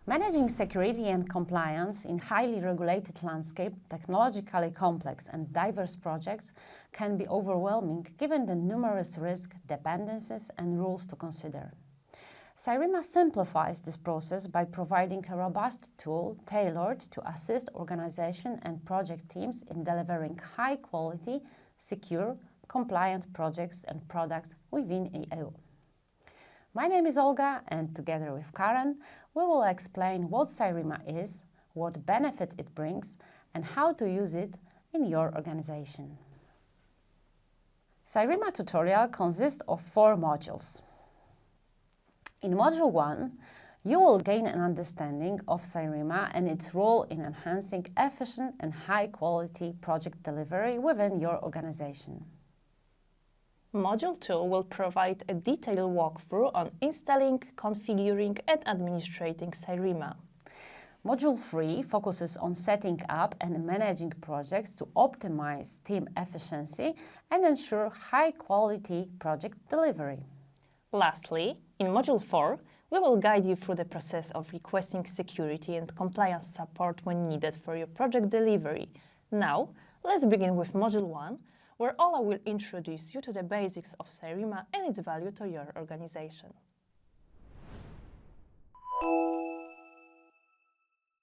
Managing security and compliance in highly regulated landscape, technologically complex and diverse projects can be overwhelming given the numerous risks, dependencies and rules to consider. Cyrima simplifies this process by providing a robust tool tailored to assist organization and project teams in delivering high-quality, secure, compliant projects and products within EU. My name is Olga, and together with Karen, we will explain what Cyrima is, what benefit it brings, and how to use it in your organization. Cyrima tutorial consists of 4 modules. In Module 1, you will gain an understanding of Cyrima and its role in enhancing efficient and high-quality project delivery within your organization. Module 2 will provide a detailed walkthrough on installing, configuring and administrating Cyrima. Module 3 focuses on setting up and managing projects to optimize team efficiency and ensure high-quality project delivery. Lastly, in Module 4, we will guide you through the process of requesting security and compliance support when needed for your project delivery. Now, let's begin with Module 1, where Ola will introduce you to the basics of Cyrima and its value to your organization.